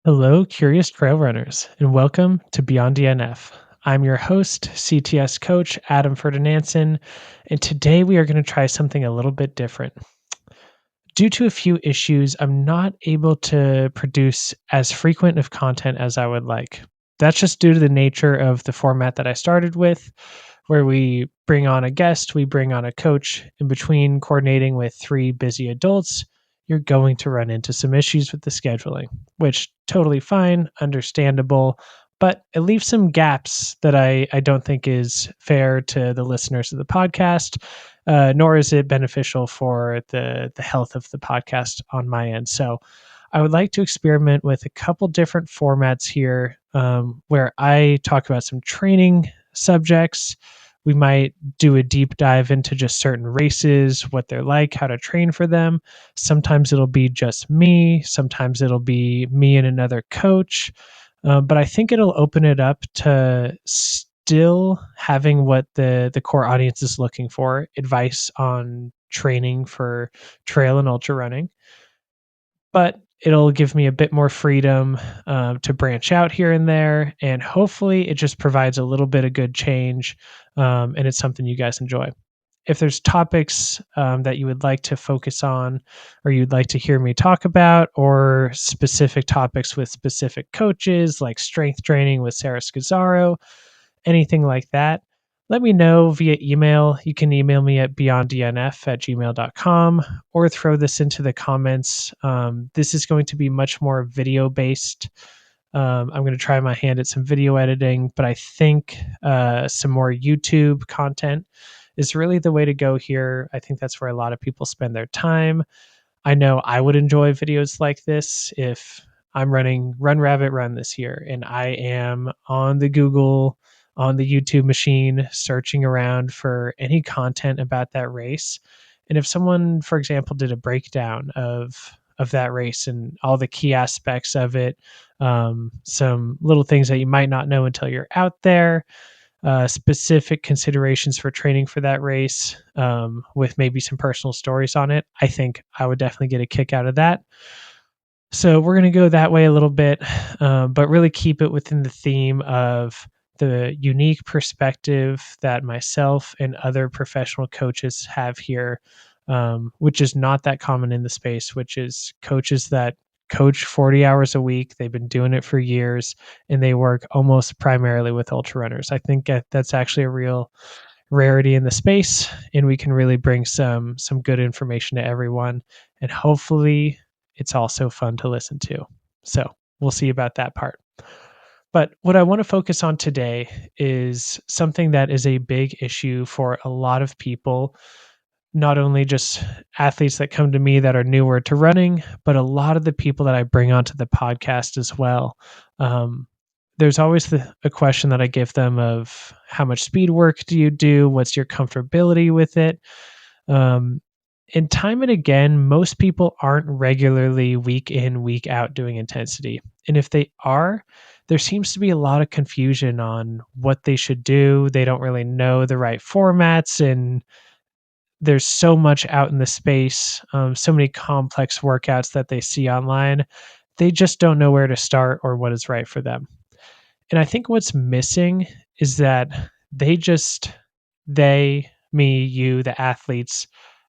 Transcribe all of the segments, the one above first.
Hello, curious trail runners, and welcome to Beyond DNF. I'm your host, CTS coach Adam Ferdinandson, and today we are going to try something a little bit different. Due to a few issues, I'm not able to produce as frequent of content as I would like. That's just due to the nature of the format that I started with, where we bring on a guest, we bring on a coach. In between coordinating with three busy adults, you're going to run into some issues with the scheduling, which totally fine, understandable, but it leaves some gaps that I don't think is fair to the listeners of the podcast, nor is it beneficial for the health of the podcast on my end. So I would like to experiment with a couple different formats here, where I talk about some training subjects. We might do a deep dive into just certain races, what they're like, how to train for them. Sometimes it'll be just me. Sometimes it'll be me and another coach. But I think it'll open it up to still having what the core audience is looking for: advice on training for trail and ultra running. But it'll give me a bit more freedom to branch out here and there, and hopefully it just provides a little bit of good change, and it's something you guys enjoy. If there's topics that you would like to focus on, or you'd like to hear me talk about, or specific topics with specific coaches like strength training with Sarah Scazzaro, anything like that, let me know via email. You can email me at beyonddnf@gmail.com or throw this into the comments. This is going to be much more video based. I'm going to try my hand at some video editing, but I think some more YouTube content is really the way to go here. I think that's where a lot of people spend their time. I know I would enjoy videos like this if I'm running Run Rabbit Run this year and I am on the Google, on the YouTube machine, searching around for any content about that race. And if someone, for example, did a breakdown of that race and all the key aspects of it, some little things that you might not know until you're out there, specific considerations for training for that race, with maybe some personal stories on it, I think I would definitely get a kick out of that. So we're going to go that way a little bit, but really keep it within the theme of the unique perspective that myself and other professional coaches have here, which is not that common in the space, which is coaches that coach 40 hours a week. They've been doing it for years and they work almost primarily with ultra runners. I think that's actually a real rarity in the space, and we can really bring some good information to everyone, and hopefully it's also fun to listen to. So we'll see about that part. But what I want to focus on today is something that is a big issue for a lot of people, not only just athletes that come to me that are newer to running, but a lot of the people that I bring onto the podcast as well. There's always a question that I give them of how much speed work do you do? What's your comfortability with it? Um, and time and again, most people aren't regularly week in, week out doing intensity. And if they are, there seems to be a lot of confusion on what they should do. They don't really know the right formats, and there's so much out in the space, so many complex workouts that they see online. They just don't know where to start or what is right for them. And I think what's missing is that me, you, the athletes,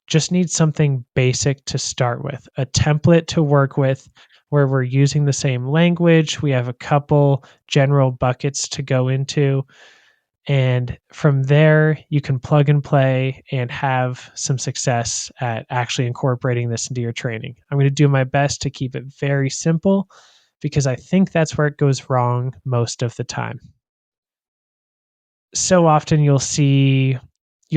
just need something basic to start with, a template to work with where we're using the same language. We have a couple general buckets to go into. And from there, you can plug and play and have some success at actually incorporating this into your training. I'm going to do my best to keep it very simple because I think that's where it goes wrong most of the time. So often you'll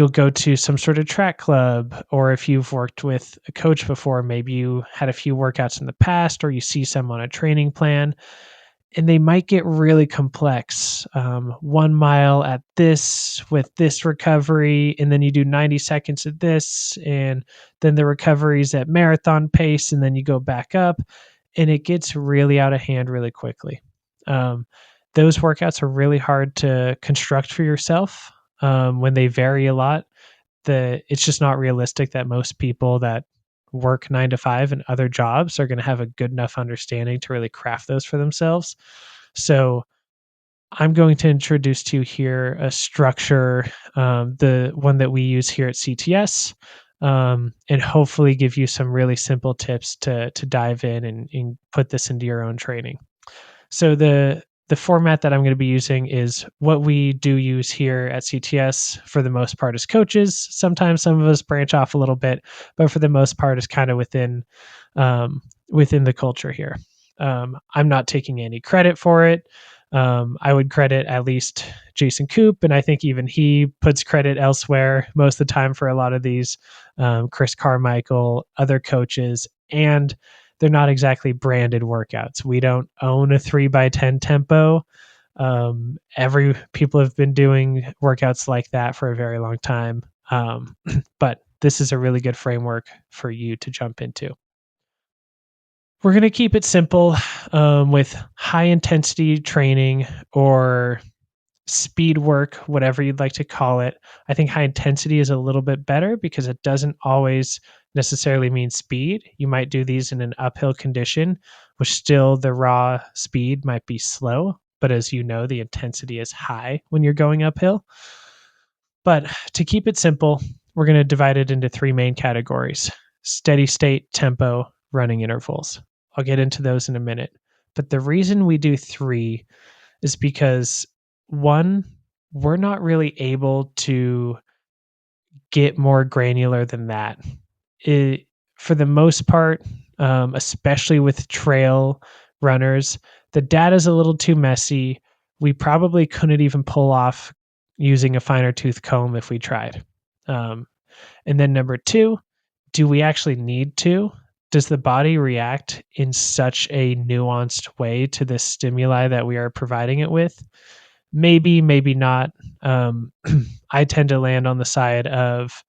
go to some sort of track club, or if you've worked with a coach before, maybe you had a few workouts in the past, or you see some on a training plan, and they might get really complex. 1 mile at this with this recovery, and then you do 90 seconds at this, and then the recovery's at marathon pace, and then you go back up, and it gets really out of hand really quickly. Um, those workouts are really hard to construct for yourself when they vary a lot. It's just not realistic that most people that work 9 to 5 and other jobs are going to have a good enough understanding to really craft those for themselves. So I'm going to introduce to you here a structure, the one that we use here at CTS, and hopefully give you some really simple tips to dive in and put this into your own training. So the format that I'm going to be using is what we do use here at CTS for the most part as coaches. Sometimes some of us branch off a little bit, but for the most part is kind of within the culture here. I'm not taking any credit for it. I would credit at least Jason Koop, and I think even he puts credit elsewhere most of the time for a lot of these, Chris Carmichael, other coaches, and they're not exactly branded workouts. We don't own a 3x10 tempo. Every people have been doing workouts like that for a very long time. But this is a really good framework for you to jump into. We're going to keep it simple, with high intensity training or speed work, whatever you'd like to call it. I think high intensity is a little bit better because it doesn't always necessarily mean speed. You might do these in an uphill condition, which still the raw speed might be slow. But as you know, the intensity is high when you're going uphill. But to keep it simple, we're going to divide it into three main categories: steady state, tempo, running intervals. I'll get into those in a minute. But the reason we do three is because one, we're not really able to get more granular than that. It, for the most part, especially with trail runners, the data is a little too messy. We probably couldn't even pull off using a finer tooth comb if we tried. Um, and then number two, do we actually need to? Does the body react in such a nuanced way to the stimuli that we are providing it with? Maybe, maybe not. Um, I tend to land on the side of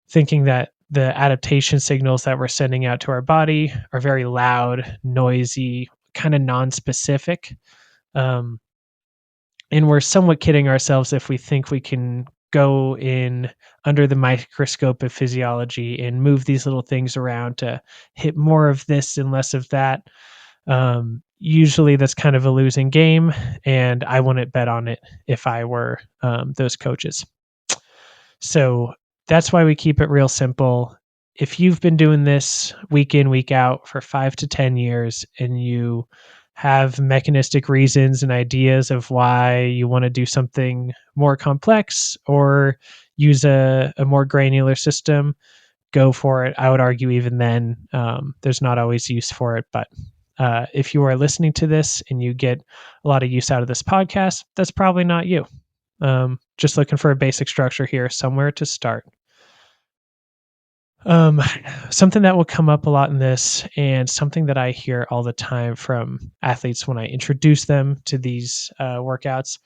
thinking that the adaptation signals that we're sending out to our body are very loud, noisy, kind of non-specific. Um, and we're somewhat kidding ourselves if we think we can go in under the microscope of physiology and move these little things around to hit more of this and less of that. Usually that's kind of a losing game, and I wouldn't bet on it if I were those coaches. So that's why we keep it real simple. If you've been doing this week in, week out for 5 to 10 years and you have mechanistic reasons and ideas of why you want to do something more complex or use a more granular system, go for it. I would argue even then, there's not always use for it. But if you are listening to this and you get a lot of use out of this podcast, that's probably not you. Just looking for a basic structure here, somewhere to start. Um, Something that will come up a lot in this, and something that I hear all the time from athletes when I introduce them to these workouts,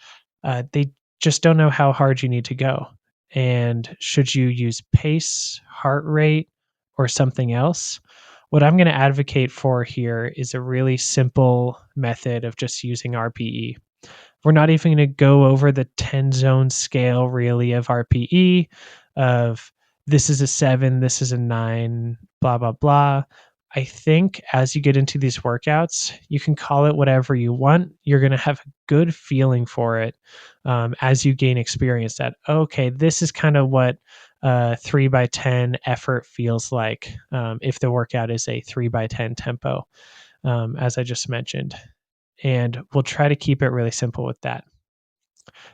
they just don't know how hard you need to go. And should you use pace, heart rate, or something else? What I'm going to advocate for here is a really simple method of just using RPE. We're not even going to go over the 10 zone scale really of RPE, of this is a 7, this is a 9, blah, blah, blah. I think as you get into these workouts, you can call it whatever you want. You're going to have a good feeling for it, as you gain experience that, okay, this is kind of what 3x10 effort feels like, if the workout is a 3x10 tempo, as I just mentioned. And we'll try to keep it really simple with that.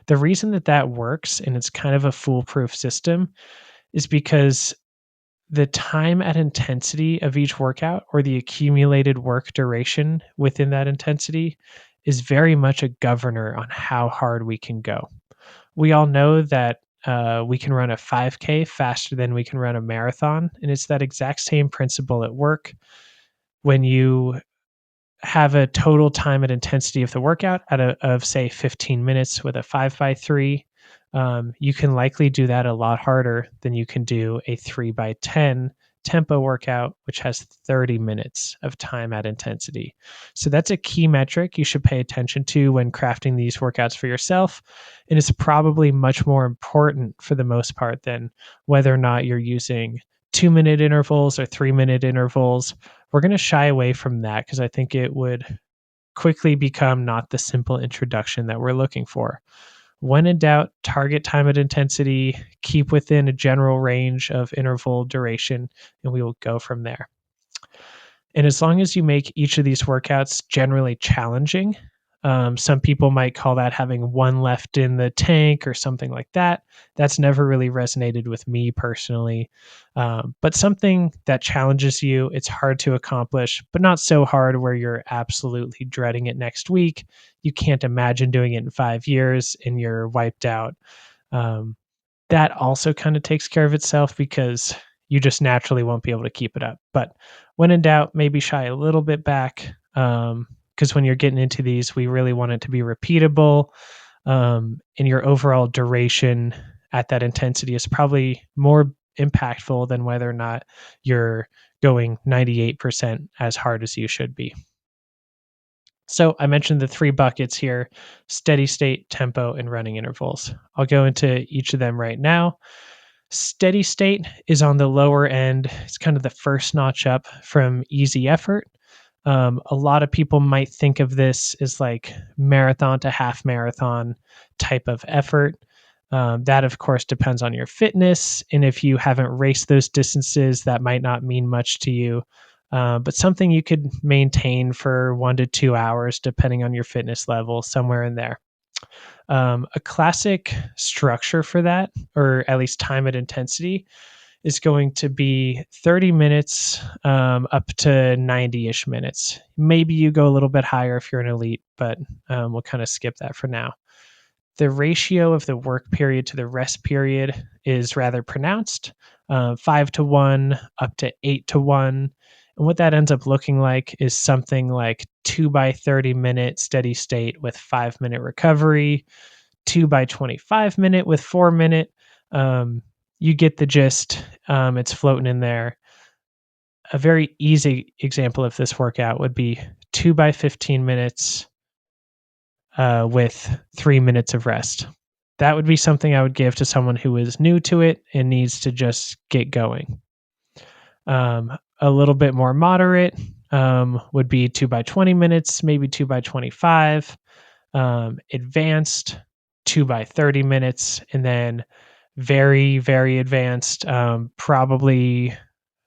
The reason that that works and it's kind of a foolproof system is because the time at intensity of each workout or the accumulated work duration within that intensity is very much a governor on how hard we can go. We all know that we can run a 5K faster than we can run a marathon. And it's that exact same principle at work. When you have a total time and intensity of the workout of say 15 minutes with a 5x3, you can likely do that a lot harder than you can do a 3x10 tempo workout, which has 30 minutes of time at intensity. So that's a key metric you should pay attention to when crafting these workouts for yourself. And it's probably much more important for the most part than whether or not you're using 2-minute intervals or 3-minute intervals. We're going to shy away from that because I think it would quickly become not the simple introduction that we're looking for. When in doubt, target time at intensity, keep within a general range of interval duration, and we will go from there. And as long as you make each of these workouts generally challenging, some people might call that having one left in the tank or something like that. That's never really resonated with me personally. But something that challenges you, it's hard to accomplish, but not so hard where you're absolutely dreading it next week. You can't imagine doing it in 5 years and you're wiped out. Um, that also kind of takes care of itself because you just naturally won't be able to keep it up. But when in doubt, maybe shy a little bit back. Because when you're getting into these, we really want it to be repeatable. And your overall duration at that intensity is probably more impactful than whether or not you're going 98% as hard as you should be. So I mentioned the three buckets here: steady state, tempo, and running intervals. I'll go into each of them right now. Steady state is on the lower end. It's kind of the first notch up from easy effort. A lot of people might think of this as like marathon to half marathon type of effort. That, of course, depends on your fitness. And if you haven't raced those distances, that might not mean much to you. But something you could maintain for 1 to 2 hours, depending on your fitness level, somewhere in there. A classic structure for that, or at least time at intensity, is going to be 30 minutes up to 90-ish minutes. Maybe you go a little bit higher if you're an elite, but we'll kind of skip that for now. The ratio of the work period to the rest period is rather pronounced, 5 to 1 up to 8 to 1. And what that ends up looking like is something like 2 by 30 minute steady state with 5 minute recovery, 2 by 25 minute with 4 minute. You get the gist. It's floating in there. A very easy example of this workout would be 2 by 15 minutes with 3 minutes of rest. That would be something I would give to someone who is new to it and needs to just get going. A little bit more moderate would be 2 by 20 minutes, maybe 2 by 25. Advanced 2 by 30 minutes, and then very, very advanced, probably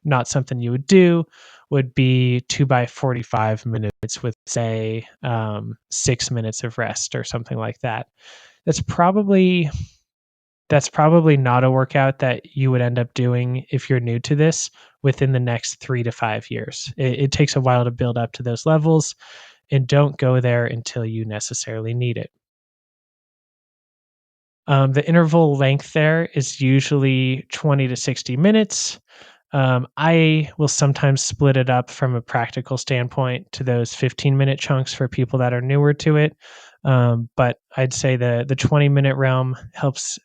not something you would do, would be 2 by 45 minutes with, say, 6 minutes of rest or something like that. That's probably not a workout that you would end up doing if you're new to this within the next 3 to 5 years. It takes a while to build up to those levels, and don't go there until you necessarily need it. The interval length there is usually 20 to 60 minutes. I will sometimes split it up from a practical standpoint to those 15-minute chunks for people that are newer to it. But I'd say the 20-minute realm helps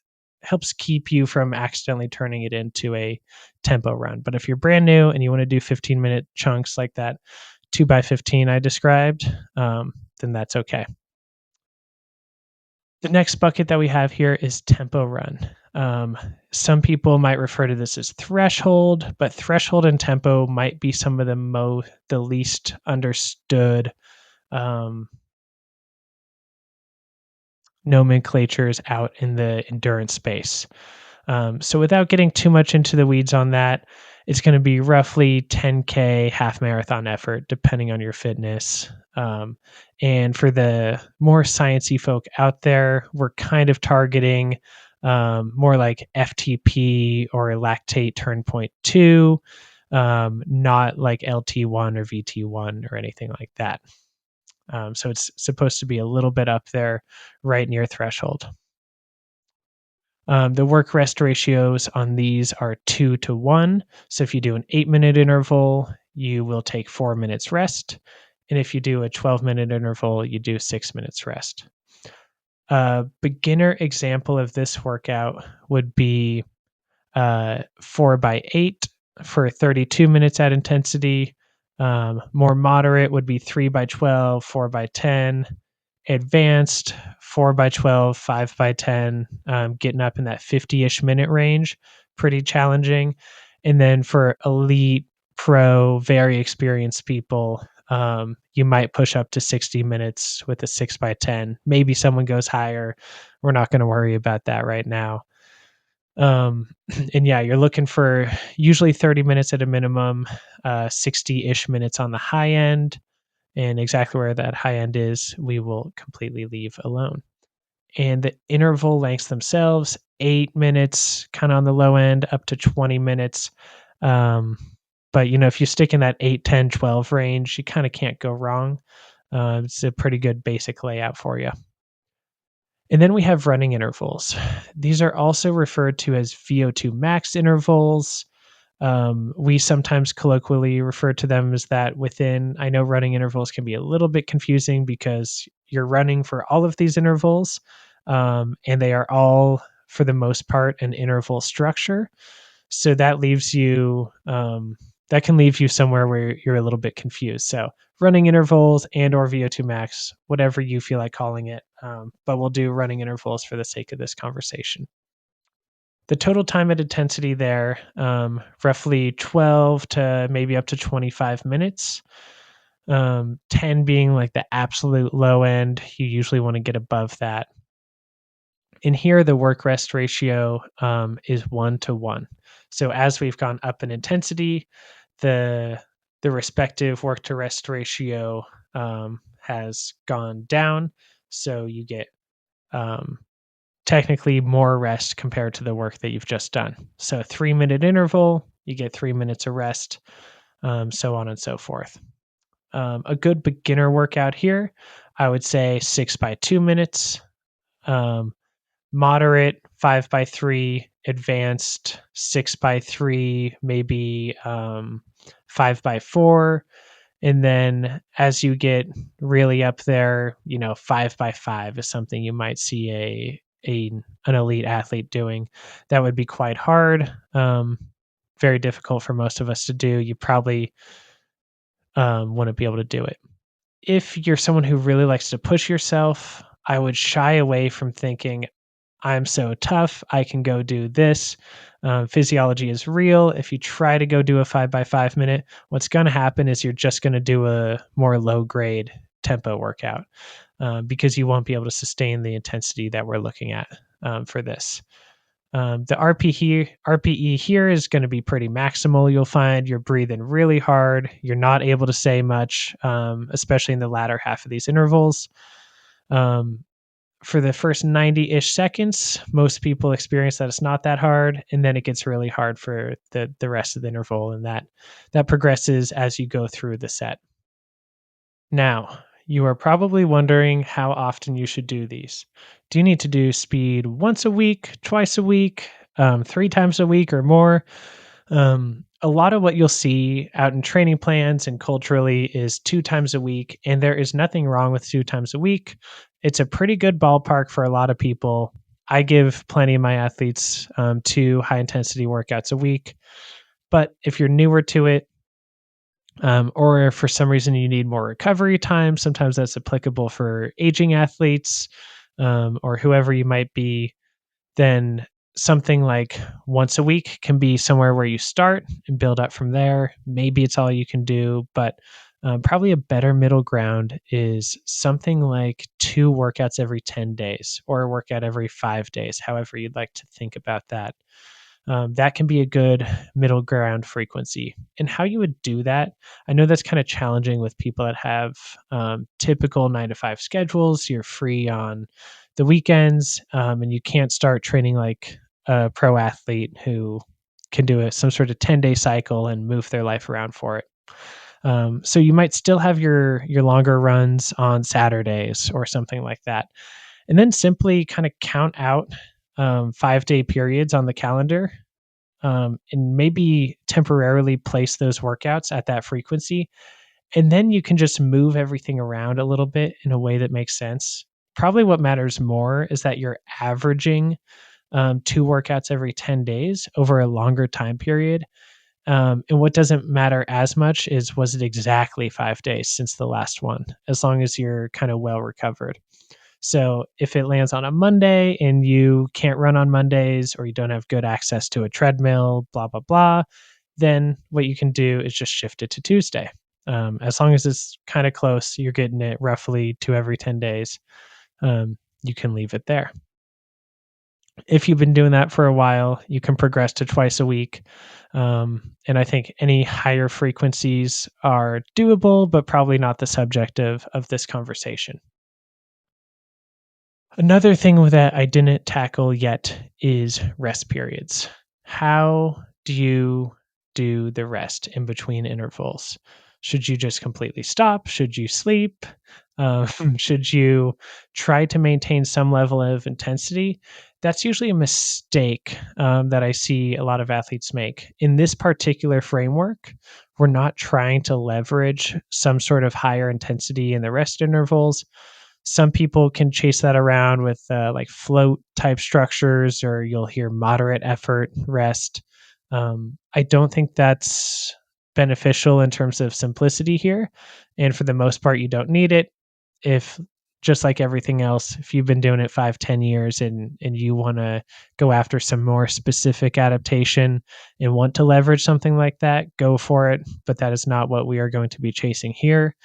keep you from accidentally turning it into a tempo run. But if you're brand new and you want to do 15-minute chunks like that 2 by 15 I described, then that's okay. The next bucket that we have here is tempo run. Some people might refer to this as threshold, but threshold and tempo might be some of the least understood nomenclatures out in the endurance space. So without getting too much into the weeds on that, it's going to be roughly 10K half marathon effort, depending on your fitness. And for the more sciencey folk out there, we're kind of targeting more like FTP or lactate turn point 2, not like LT1 or VT1 or anything like that. So it's supposed to be a little bit up there, right near threshold. The work rest ratios on these are 2 to 1. So if you do an 8-minute interval, you will take 4 minutes rest. And if you do a 12-minute interval, you do 6 minutes rest. A beginner example of this workout would be 4 by 8 for 32 minutes at intensity. More moderate would be 3 by 12, 4 by 10. Advanced 4 by 12, 5 by 10, getting up in that 50-ish minute range, pretty challenging. And then for elite, pro, very experienced people, you might push up to 60 minutes with a 6x10. Maybe someone goes higher. We're not going to worry about that right now. And yeah, you're looking for usually 30 minutes at a minimum, 60-ish minutes on the high end. And exactly where that high end is, we will completely leave alone. And the interval lengths themselves, 8 minutes, kind of on the low end, up to 20 minutes. Um, but, if you stick in that 8, 10, 12 range, you kind of can't go wrong. It's a pretty good basic layout for you. And then we have running intervals. These are also referred to as VO2 max intervals. We sometimes colloquially refer to them as that within. I know running intervals can be a little bit confusing because you're running for all of these intervals, and they are all, for the most part, an interval structure. So that leaves you, that can leave you somewhere where you're a little bit confused. So running intervals and or VO2 max, whatever you feel like calling it. But we'll do running intervals for the sake of this conversation. The total time at intensity there, roughly 12 to maybe up to 25 minutes. 10 being like the absolute low end. You usually want to get above that. And here the work rest ratio is 1-to-1. So as we've gone up in intensity, the respective work to rest ratio has gone down. So you get technically more rest compared to the work that you've just done. So 3-minute interval, you get 3 minutes of rest, so on and so forth. A good beginner workout here, I would say 6x2 minutes. Moderate 5x3, advanced 6x3, maybe 5x4. And then as you get really up there, 5x5 is something you might see an elite athlete doing. That would be quite hard. Very difficult for most of us to do. You probably wouldn't be able to do it. If you're someone who really likes to push yourself, I would shy away from thinking, I'm so tough, I can go do this. Physiology is real. If you try to go do a 5x5 minute, what's going to happen is you're just going to do a more low grade tempo workout because you won't be able to sustain the intensity that we're looking at for this. The RPE here is going to be pretty maximal. You'll find you're breathing really hard. You're not able to say much, especially in the latter half of these intervals. For the first 90-ish seconds, most people experience that it's not that hard, and then it gets really hard for the rest of the interval, and that progresses as you go through the set. Now, you are probably wondering how often you should do these. Do you need to do speed once a week, twice a week, 3 times a week, or more? A lot of what you'll see out in training plans and culturally is 2 times a week, and there is nothing wrong with 2 times a week. It's a pretty good ballpark for a lot of people. I give plenty of my athletes 2 high-intensity workouts a week, but if you're newer to it, or if for some reason you need more recovery time, sometimes that's applicable for aging athletes or whoever you might be, then something like once a week can be somewhere where you start and build up from there. Maybe it's all you can do, but probably a better middle ground is something like 2 workouts every 10 days or a workout every 5 days, however you'd like to think about that. That can be a good middle ground frequency. And how you would do that, I know that's kind of challenging with people that have typical 9 to 5 schedules. You're free on the weekends, and you can't start training like a pro athlete who can do some sort of 10-day cycle and move their life around for it. So you might still have your longer runs on Saturdays or something like that, and then simply kind of count out 5-day periods on the calendar, and maybe temporarily place those workouts at that frequency. And then you can just move everything around a little bit in a way that makes sense. Probably what matters more is that you're averaging 2 workouts every 10 days over a longer time period. And what doesn't matter as much is, was it exactly 5 days since the last one, as long as you're kind of well recovered. So if it lands on a Monday and you can't run on Mondays or you don't have good access to a treadmill, blah, blah, blah, then what you can do is just shift it to Tuesday. As long as it's kind of close, you're getting it roughly 2 every 10 days. You can leave it there. If you've been doing that for a while, you can progress to twice a week. And I think any higher frequencies are doable, but probably not the subject of this conversation. Another thing that I didn't tackle yet is rest periods. How do you do the rest in between intervals? Should you just completely stop? Should you sleep? Um, should you try to maintain some level of intensity? That's usually a mistake that I see a lot of athletes make. In this particular framework, we're not trying to leverage some sort of higher intensity in the rest intervals. Some people can chase that around with like float type structures, or you'll hear moderate effort rest. I don't think that's beneficial in terms of simplicity here. And for the most part, you don't need it. If just like everything else, if you've been doing it 5, 10 years and you want to go after some more specific adaptation and want to leverage something like that, go for it. But that is not what we are going to be chasing here.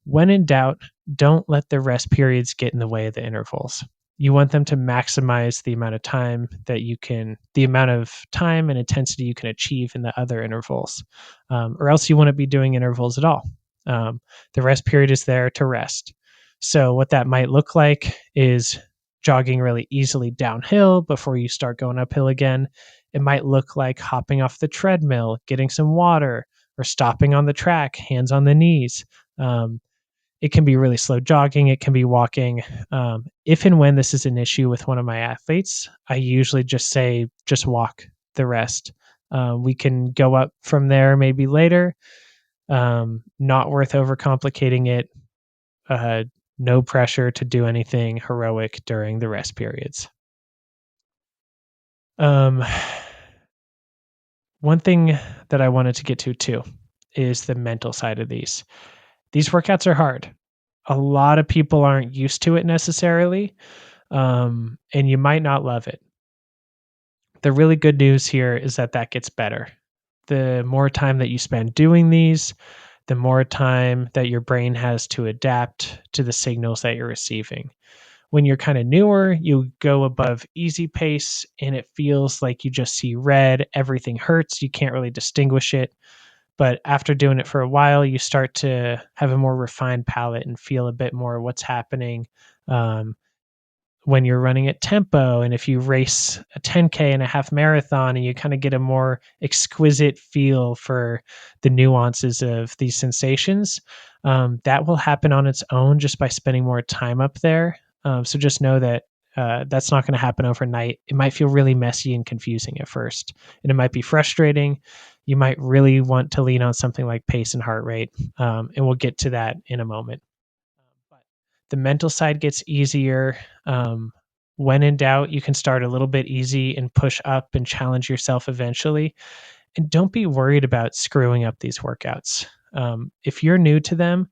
When in doubt, don't let the rest periods get in the way of the intervals. You want them to maximize the amount of time the amount of time and intensity you can achieve in the other intervals, or else you wouldn't be doing intervals at all. The rest period is there to rest. So, what that might look like is jogging really easily downhill before you start going uphill again. It might look like hopping off the treadmill, getting some water, or stopping on the track, hands on the knees. Um, it can be really slow jogging. It can be walking. If and when this is an issue with one of my athletes, I usually just say, just walk the rest. We can go up from there maybe later. Not worth overcomplicating it. Uh, no pressure to do anything heroic during the rest periods. Um, One thing that I wanted to get to too is the mental side of these. These workouts are hard. A lot of people aren't used to it necessarily, and you might not love it. The really good news here is that that gets better. The more time that you spend doing these, the more time that your brain has to adapt to the signals that you're receiving. When you're kind of newer, you go above easy pace and it feels like you just see red, everything hurts, you can't really distinguish it. But after doing it for a while, you start to have a more refined palate and feel a bit more what's happening. Um, when you're running at tempo, and if you race a 10K and a half marathon, and you kind of get a more exquisite feel for the nuances of these sensations, that will happen on its own just by spending more time up there. So just know that that's not going to happen overnight. It might feel really messy and confusing at first, and it might be frustrating. You might really want to lean on something like pace and heart rate, and we'll get to that in a moment. But the mental side gets easier. Um, when in doubt, you can start a little bit easy and push up and challenge yourself eventually. And don't be worried about screwing up these workouts. If you're new to them,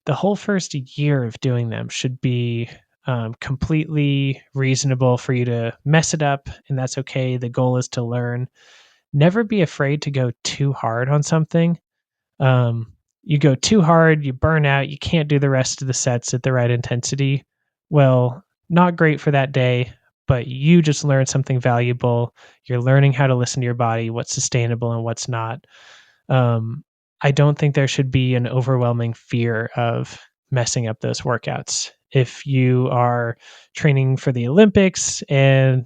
the whole first year of doing them should be completely reasonable for you to mess it up, and that's okay. The goal is to learn. Never be afraid to go too hard on something. You go too hard, you burn out, you can't do the rest of the sets at the right intensity. Well, not great for that day, but you just learned something valuable. You're learning how to listen to your body, what's sustainable and what's not. I don't think there should be an overwhelming fear of messing up those workouts. If you are training for the Olympics and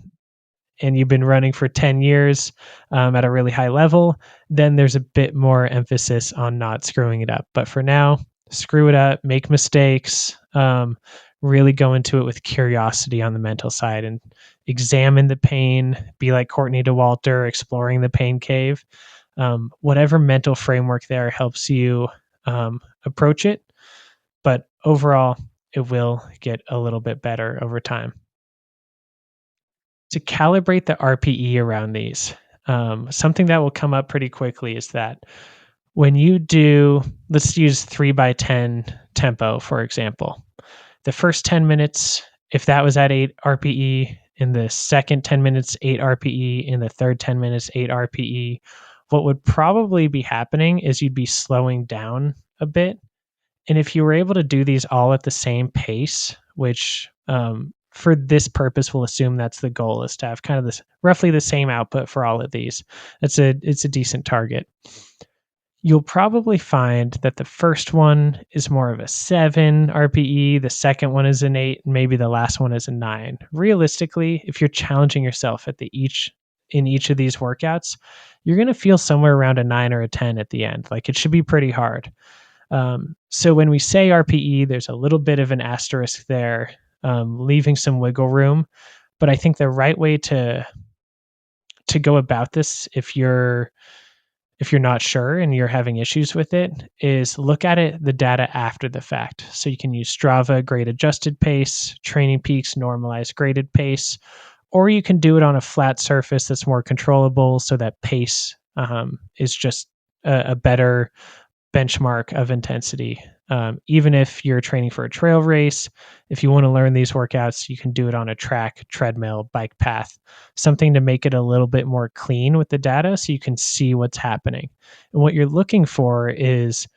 you've been running for 10 years at a really high level, then there's a bit more emphasis on not screwing it up. But for now, screw it up, make mistakes, really go into it with curiosity on the mental side and examine the pain, be like Courtney DeWalter, exploring the pain cave. Whatever mental framework there helps you approach it. But overall, it will get a little bit better over time. To calibrate the RPE around these, something that will come up pretty quickly is that when you do, let's use 3 by 10 tempo, for example, the first 10 minutes, if that was at 8 RPE, in the second 10 minutes, 8 RPE, in the third 10 minutes, 8 RPE, what would probably be happening is you'd be slowing down a bit. And if you were able to do these all at the same pace, which for this purpose, we'll assume that's the goal, is to have kind of this roughly the same output for all of these. It's a decent target. You'll probably find that the first one is more of a 7 RPE, the second one is an 8, and maybe the last one is a 9. Realistically, if you're challenging yourself at the each of these workouts, you're going to feel somewhere around a 9 or a 10 at the end. Like, it should be pretty hard. So when we say RPE, there's a little bit of an asterisk there, leaving some wiggle room. But I think the right way to go about this, if you're not sure and you're having issues with it, is look at the data after the fact. So you can use Strava grade adjusted pace, Training Peaks normalized graded pace, or you can do it on a flat surface that's more controllable, so that pace is just a better benchmark of intensity. Even if you're training for a trail race, if you want to learn these workouts, you can do it on a track, treadmill, bike path, something to make it a little bit more clean with the data so you can see what's happening. And what you're looking for is,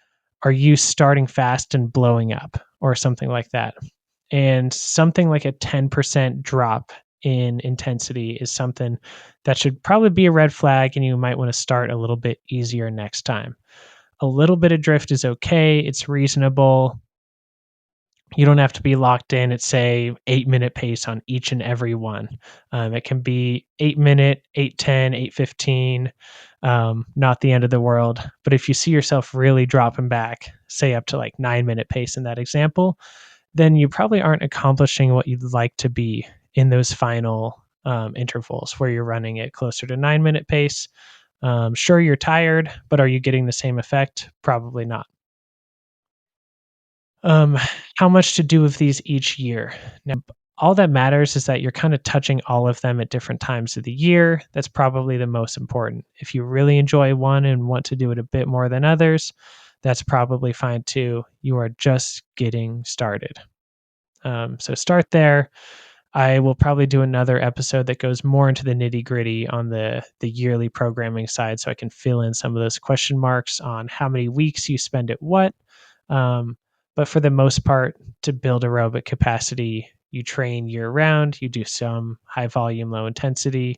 are you starting fast and blowing up or something like that? And something like a 10% drop in intensity is something that should probably be a red flag, and you might want to start a little bit easier next time. A little bit of drift is okay. It's reasonable. You don't have to be locked in at, say, 8-minute pace on each and every one. It can be 8-minute, 8:10, 8:15, not the end of the world. But if you see yourself really dropping back, say up to like 9-minute pace in that example, then you probably aren't accomplishing what you'd like to be in those final intervals where you're running it closer to 9-minute pace. Sure, you're tired, but are you getting the same effect? Probably not. Um, how much to do with these each year? Now, all that matters is that you're kind of touching all of them at different times of the year. That's probably the most important. If you really enjoy one and want to do it a bit more than others, that's probably fine too. You are just getting started. So start there. I will probably do another episode that goes more into the nitty gritty on the yearly programming side, so I can fill in some of those question marks on how many weeks you spend at what. Um, but for the most part, to build aerobic capacity, you train year round. You do some high volume, low intensity,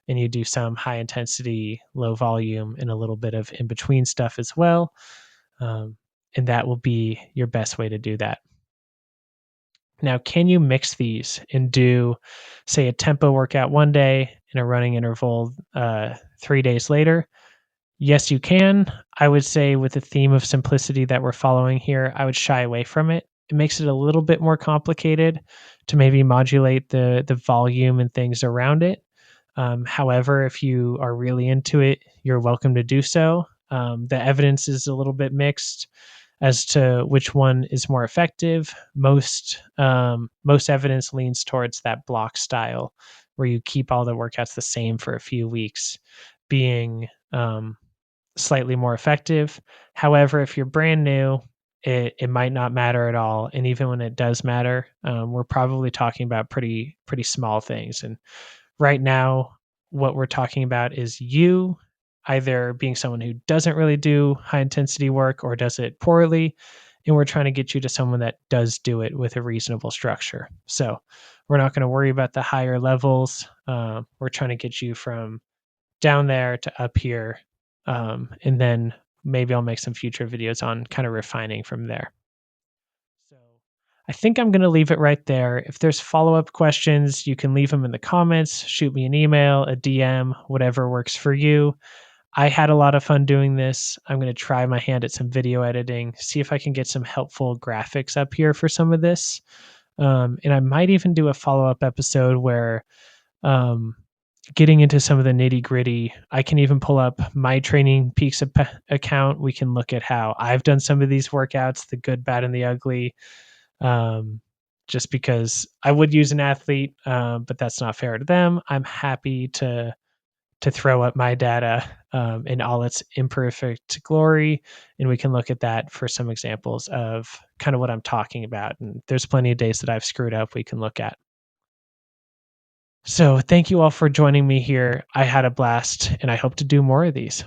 and you do some high intensity, low volume, and a little bit of in between stuff as well. And that will be your best way to do that. Now, can you mix these and do, say, a tempo workout one day and a running interval 3 days later? Yes, you can. I would say, with the theme of simplicity that we're following here, I would shy away from it. It makes it a little bit more complicated to maybe modulate the volume and things around it. However, if you are really into it, you're welcome to do so. The evidence is a little bit mixed as to which one is more effective. Most evidence leans towards that block style, where you keep all the workouts the same for a few weeks, being slightly more effective. However, if you're brand new, it might not matter at all. And even when it does matter, we're probably talking about pretty small things. And right now, what we're talking about is you either being someone who doesn't really do high intensity work or does it poorly. And we're trying to get you to someone that does do it with a reasonable structure. So we're not going to worry about the higher levels. We're trying to get you from down there to up here. And then maybe I'll make some future videos on kind of refining from there. So I think I'm going to leave it right there. If there's follow up questions, you can leave them in the comments, shoot me an email, a DM, whatever works for you. I had a lot of fun doing this. I'm going to try my hand at some video editing, see if I can get some helpful graphics up here for some of this. And I might even do a follow up episode where, um, getting into some of the nitty gritty, I can even pull up my Training Peaks account. We can look at how I've done some of these workouts, the good, bad, and the ugly. Um, just because I would use an athlete, but that's not fair to them. I'm happy to throw up my data in all its imperfect glory, and we can look at that for some examples of kind of what I'm talking about. And there's plenty of days that I've screwed up we can look at. So thank you all for joining me here. I had a blast, and I hope to do more of these.